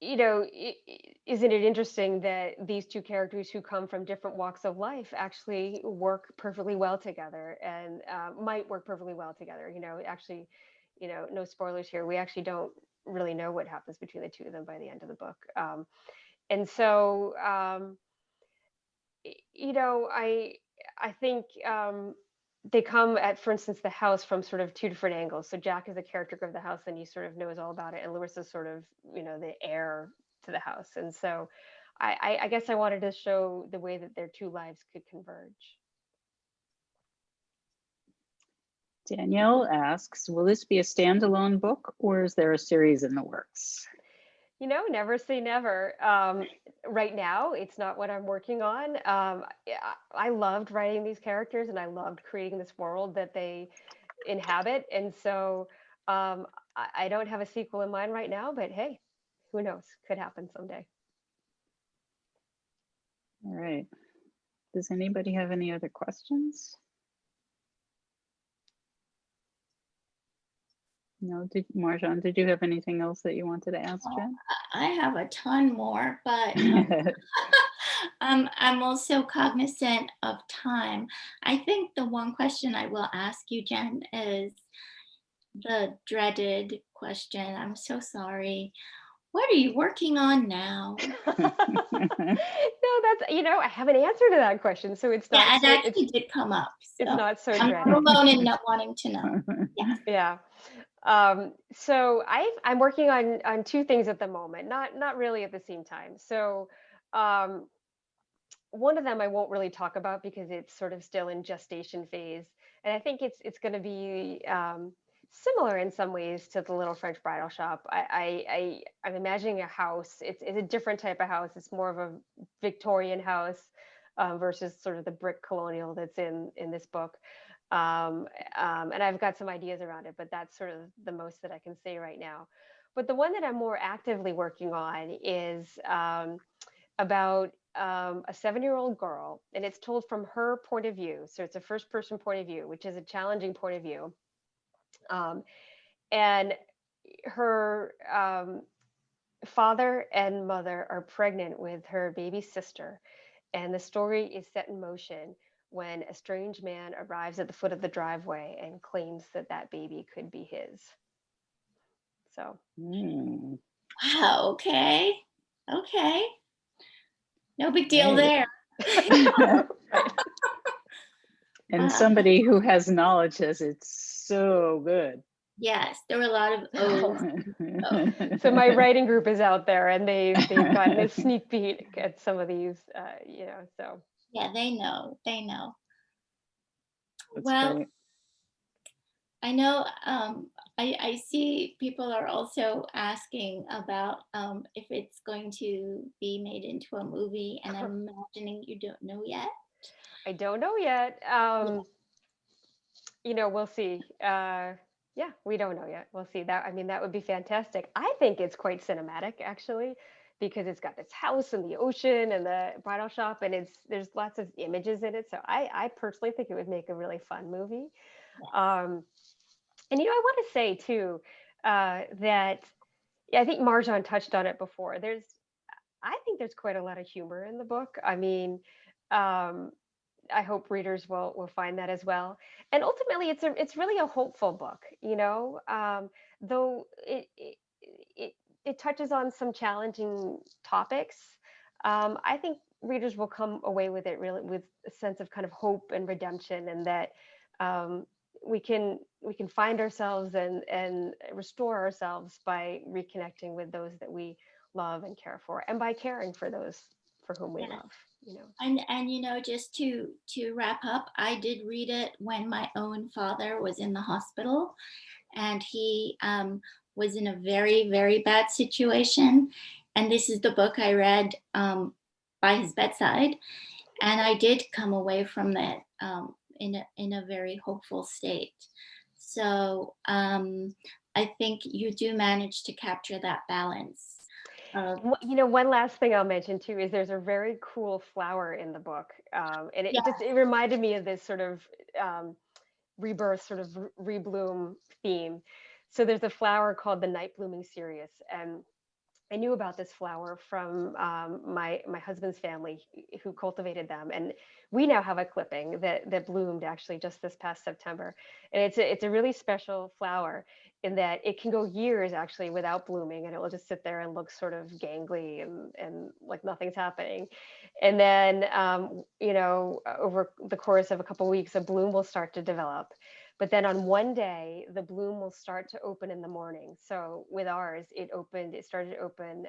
C: Isn't it interesting that these two characters who come from different walks of life actually work perfectly well together, and might work perfectly well together? Actually, no spoilers here. We actually don't really know what happens between the two of them by the end of the book. And so, you know, I think they come at, for instance, the house from sort of two different angles. So Jack is the caretaker of the house, and he sort of knows all about it, and Larissa's sort of, you know, the heir to the house. And so, I guess I wanted to show the way that their two lives could converge.
A: Danielle asks, will this be a standalone book or is there a series in the works?
C: You know, never say never. Right now, it's not what I'm working on. I loved writing these characters, and I loved creating this world that they inhabit. And so I don't have a sequel in mind right now, but hey, who knows? Could happen someday.
A: All right. Does anybody have any other questions? No, Marjan, did you have anything else that you wanted to ask Jen?
B: I have a ton more, but I'm also cognizant of time. I think the one question I will ask you, Jen, is the dreaded question. I'm so sorry. What are you working on now?
C: No, that's, you know, I have an answer to that question, so it's not.
B: Yeah, it
C: so,
B: actually did come up.
C: It's
B: So
C: not so
B: I'm
C: dreaded.
B: not alone in not wanting to know. Yeah.
C: Yeah. So I'm working on two things at the moment, not really at the same time. So one of them I won't really talk about because it's sort of still in gestation phase, and I think it's going to be similar in some ways to the Little French Bridal Shop. I'm imagining a house. It's a different type of house. It's more of a Victorian house versus sort of the brick colonial that's in this book. And I've got some ideas around it, but that's sort of the most that I can say right now. But the one that I'm more actively working on is about a 7-year-old girl, and it's told from her point of view. So it's a first person point of view, which is a challenging point of view. And her father and mother are pregnant with her baby sister. And the story is set in motion when a strange man arrives at the foot of the driveway and claims that that baby could be his. So.
B: Wow. Okay. Okay. No big deal
A: Right.
B: there.
A: And somebody who has knowledge says it's so good.
B: Yes, there were a lot of O's.
C: So my writing group is out there, and they've gotten a sneak peek at some of these, you know. So
B: yeah, they know. They know.
A: That's
B: Well,
A: great.
B: I know. I see people are also asking about if it's going to be made into a movie, and I'm imagining you don't know yet.
C: I don't know yet. You know, we'll see. Yeah, we don't know yet. We'll see. That, I mean, that would be fantastic. I think it's quite cinematic, actually, because it's got this house and the ocean and the bridal shop, and there's lots of images in it. So I personally think it would make a really fun movie. And you know, I want to say too that yeah, I think Marjan touched on it before. I think there's quite a lot of humor in the book. I mean, I hope readers will find that as well. And ultimately, it's really a hopeful book, you know, though it touches on some challenging topics. I think readers will come away with it really with a sense of kind of hope and redemption, and that we can find ourselves and restore ourselves by reconnecting with those that we love and care for, and by caring for those for whom we love. You know.
B: And you know, just to wrap up, I did read it when my own father was in the hospital, and he was in a very, very bad situation. And this is the book I read by his bedside, and I did come away from that in a very hopeful state. So I think you do manage to capture that balance.
C: You know, one last thing I'll mention too is there's a very cool flower in the book, and it reminded me of this sort of rebirth, sort of rebloom theme. So there's a flower called the night blooming cereus, and I knew about this flower from my husband's family who cultivated them, and we now have a clipping that bloomed actually just this past September, and it's a really special flower in that it can go years actually without blooming, and it will just sit there and look sort of gangly and like nothing's happening, and then over the course of a couple weeks, a bloom will start to develop. But then on one day, the bloom will start to open in the morning. So with ours, it started to open,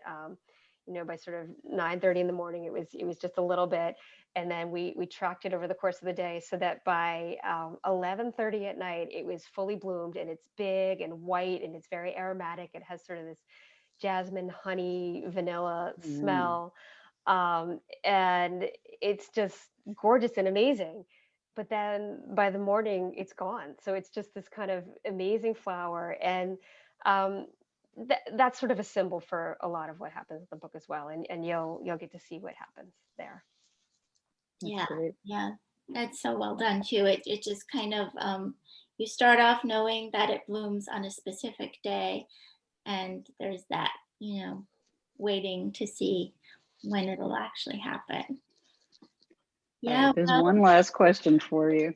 C: by sort of 9:30 in the morning. It was just a little bit. And then we tracked it over the course of the day so that by 11:30 at night, it was fully bloomed, and it's big and white and it's very aromatic. It has sort of this jasmine, honey, vanilla smell. And it's just gorgeous and amazing. But then by the morning, it's gone. So it's just this kind of amazing flower. And um, that's sort of a symbol for a lot of what happens in the book as well. And you'll get to see what happens there.
A: That's
B: Yeah,
A: great.
B: yeah, that's so well done too. It just kind of you start off knowing that it blooms on a specific day, and there's that, waiting to see when it'll actually happen.
A: All
B: Yeah,
A: right, there's
B: well,
A: one last question for you.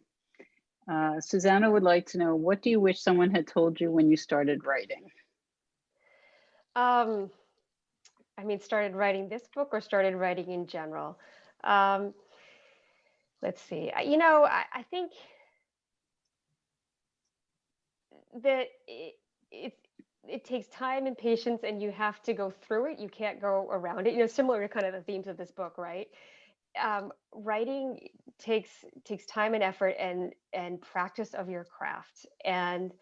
A: Susanna would like to know, what do you wish someone had told you when you started writing?
C: Started writing this book or started writing in general? Let's see. I think that it takes time and patience, and you have to go through it. You can't go around it. Similar to kind of the themes of this book, right? Writing takes time and effort and practice of your craft, and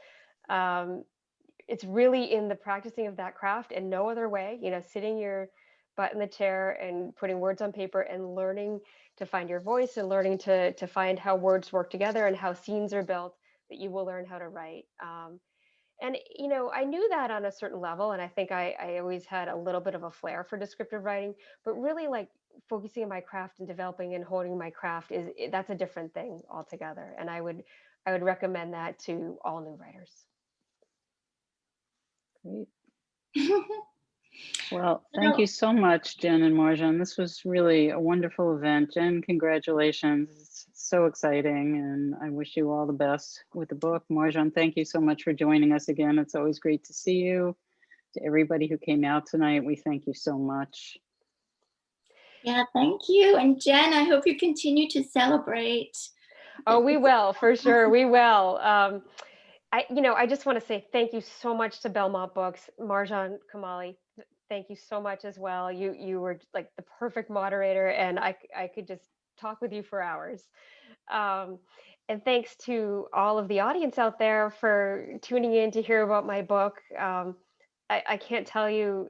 C: it's really in the practicing of that craft and no other way. Sitting your butt in the chair and putting words on paper and learning to find your voice and learning to find how words work together and how scenes are built, that you will learn how to write. And I knew that on a certain level, and I think I always had a little bit of a flair for descriptive writing, but really like focusing on my craft and developing and honing my craft that's a different thing altogether. And I would recommend that to all new writers.
A: Great. Well, thank you so much, Jen and Marjan. This was really a wonderful event. Jen, congratulations. It's so exciting, and I wish you all the best with the book. Marjan, thank you so much for joining us again. It's always great to see you. To everybody who came out tonight, we thank you so much.
B: Yeah, thank you. And Jen, I hope you continue to celebrate.
C: Oh, we will, for sure. We will. I just want to say thank you so much to Belmont Books. Marjan Kamali, thank you so much as well. You were like the perfect moderator, and I could just talk with you for hours. And thanks to all of the audience out there for tuning in to hear about my book. I can't tell you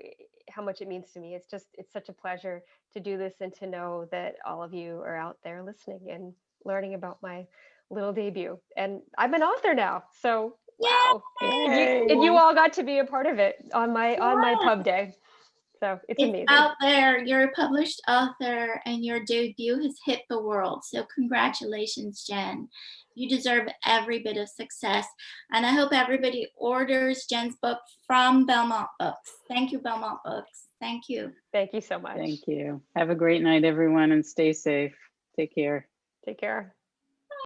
C: how much it means to me. It's such a pleasure to do this and to know that all of you are out there listening and learning about my little debut. And I'm an author now, so wow. And you all got to be a part of it on my pub day. So it's amazing.
B: Out there, you're a published author and your debut has hit the world. So congratulations, Jen. You deserve every bit of success. And I hope everybody orders Jen's book from Belmont Books. Thank you, Belmont Books. Thank you.
C: Thank you so much.
A: Thank you. Have a great night, everyone, and stay safe. Take care.
C: Take care.